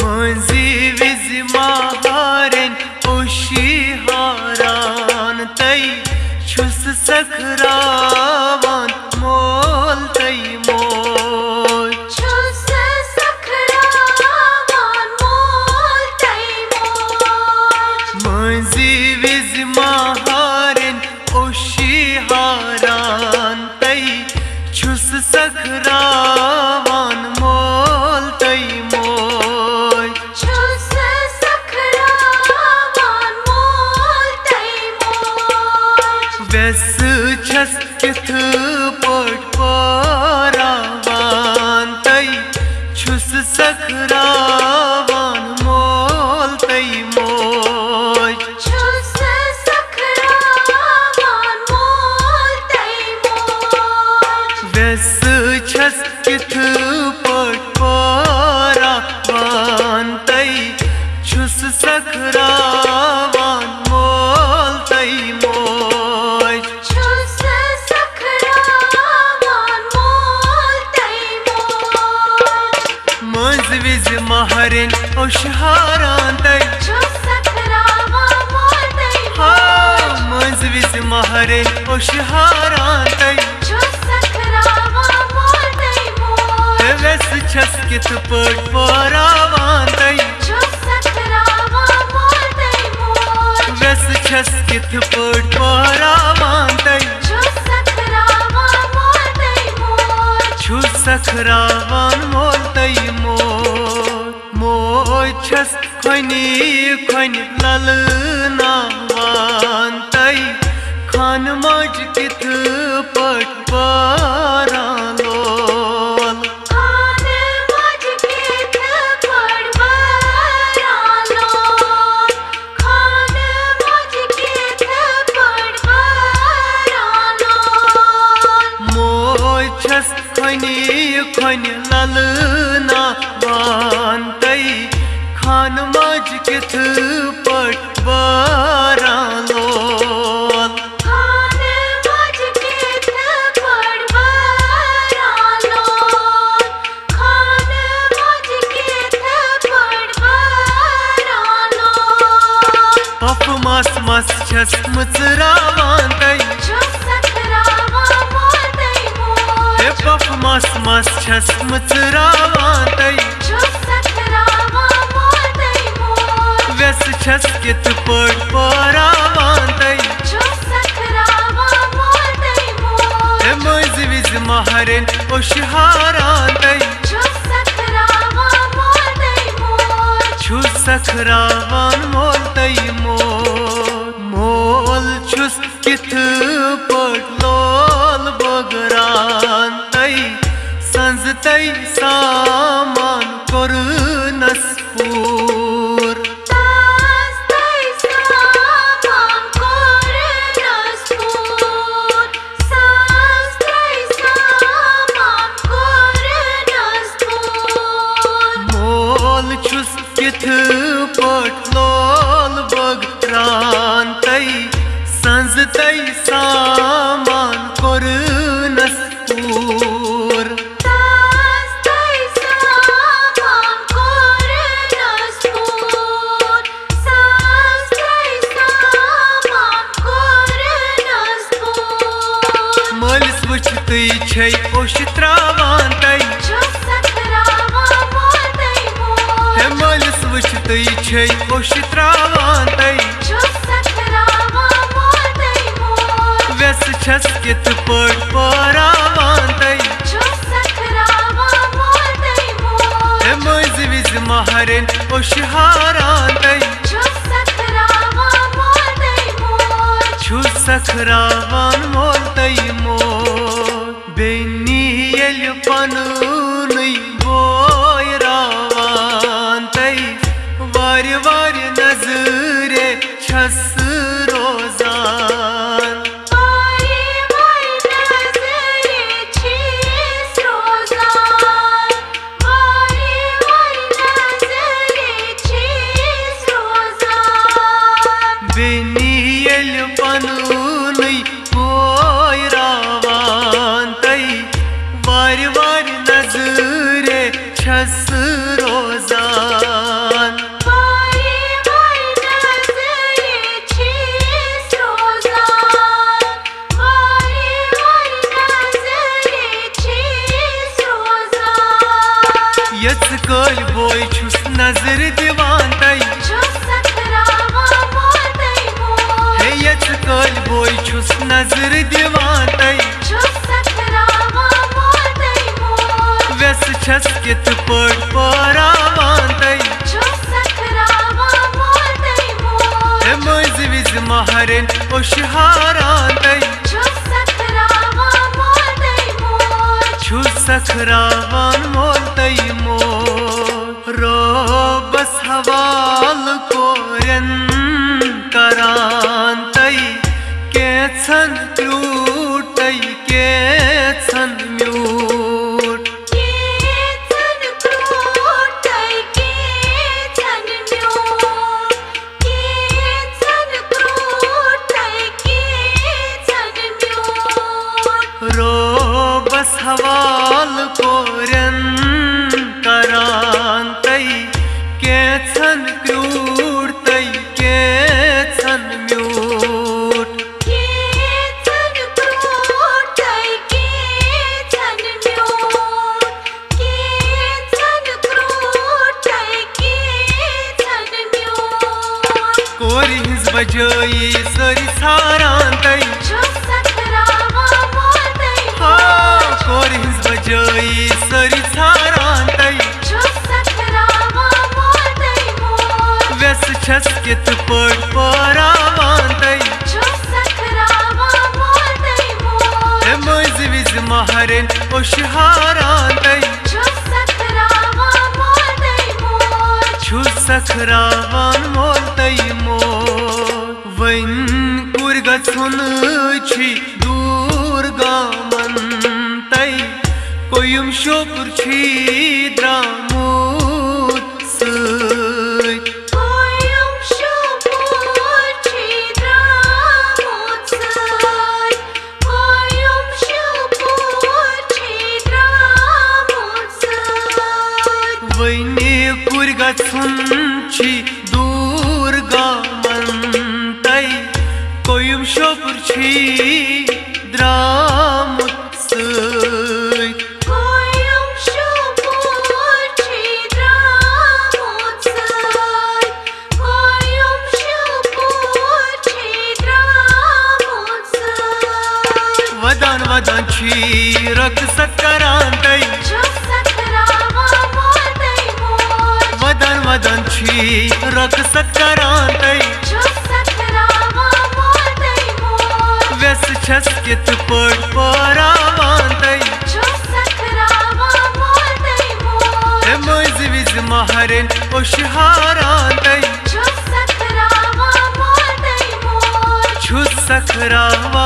मजी विज महारें ओशी हारान तई छुस सखरावान मोल तई मोल छुस सखरावान मोल तई मोल मजी विज महारें ओशी हारान तई छुस सखरावान मोल तई मोल छुस सखरावान मोल तई मोल वैस छस किथ पट पारावान तई छुस सखरावान मोल तई मोल छुस सखरावान मोल तई मोल वैस छस किथ पट पारावान तई छुस सखरावान मोल तई मोल छुस सखरावान मोल तई मोल मज विज महरिन ओशहारान तई छुस सखरावान मोल तई हाँ मज विज महरिन ओशहारान तई छुस सखरावान मोल तई मोल वैस छस किथ पट पारावान तई छुस सखरावान मोल तई मोल वैस छस किथ पट पारावान तई छुस सखरावान मोल तई मोल छु सखरावान मोल तई मोल मोय छस खनि खनि ललनावान तई खान मज किथ पट पारा लोल खान मज किथ पट पारालोल खान मज किथ पट पारालोल मोय छस खनि खनि ललनावान तई खान मज किथ पट पारा लोल खान मज किथ पट पारालोल खान मज किथ पट पारालोल पफ मस मस छस मुचरावान तई छुस सखरावान मोल तई मोल हे पफ मस मस छस मुचरावान तई छुस सखरावान मोल तई मोल वैस छस किथ पट पारावान तई छुस सखरावान मोल तई मोल हे मज विज महरिन ओशहारान तई छुस सखरावान मोल तई मोल छु सखरावान मोल तई मोल मोल छुस किथ पट लोल बगरान तई संज तई सामान कर नसपूर तास तई सामान कोर नसपूर सास तई सामान कोर नसपूर मोल छुस किथ पट लोल बगरान तई संज तई सामान कर नसपूर तास तई सामान कोर नसपूर सास तई सामान कोर नसपूर मलिस वुचतई छै ओशत्रावान तई छुस सखरावान मोल तई मोल हे मलिस वुचतई छै ओशत्रावान तई छुस सखरावान मोल तई मोल वैस छस किथ पट पारावान तई छुस सखरावान मोल तई मोल हे मज विज महरिन ओशहारान तई छुस सखरावान मोल तई मोल छु सखरावान मोल तई मोल बेनी येल पनुनई बोयरावान तई वार वार नजरे छस रोजान वारी वारी नजरे छीस रोजान वारी वारी नजरे छीस रोजान बेनी येल पनुनई बोयरावान तई वार वार नजरे छस रोजान नजर दिवान तई छुस सकरावा मोतई मोर हे यच कल बोय छुस नजर दिवान तई छुस सकरावा मोतई मोर व्यस छस कित पड़ परावान तई छुस सकरावा मोतई मोर हे मज विज महरन ओशहारान तई छुस सकरावा मोतई मोर छुस सखरावान मोल तई मोर रोबस हवाल कोरन करान तई केछन त्रूटई केछन म्यूट केछन क्रूटई केछन म्यूट केछन क्रूटई केछन म्यूट रोबस हवाल कोरन करान तई केछन क्रूटई केछन म्यूट केछन क्रूटई केछन म्यूट केछन क्रूटई केछन म्यूट कोरी हिज बजई सरी सारान तई छुस सकरावा मोतई हाँ कोरी हिज बजई सरी सारान तई छुस सकरावा मोतई मोर व्यस छस कित पड़ परावान तई छुस सकरावा मोतई मोर हे मज विज महरन ओशहारान तई छुस सकरावा मोतई मोर छुस सखरावान मोल तई मोर वन कुर गछुन छी दूर गामन तई कोयुम शोपुर छी द्रामुत सई कोयुम शोपुर छिद्रामुत सई कोयुम शोपुर छिद्रामुत सई वैने कुर गछुन छी दूर गामन तई कोयुम शोपुर छी द्रामुत सई कोयुम शोपुर छिद्रामुत सई कोयुम शोपुर छिद्रामुत सई वदान वदान छी रक्त सकरान तई छुस सकरावा मोतई मोर वदान वदान छी रक्त सकरान तई छुस सकरावा मोतई मोर व्यस छस कित पड़ परावान तई छुस सकरावा मोतई मोर हे मज विज महरन ओशहारान तई छुस सकरावा मोतई मोर छुस सखरावान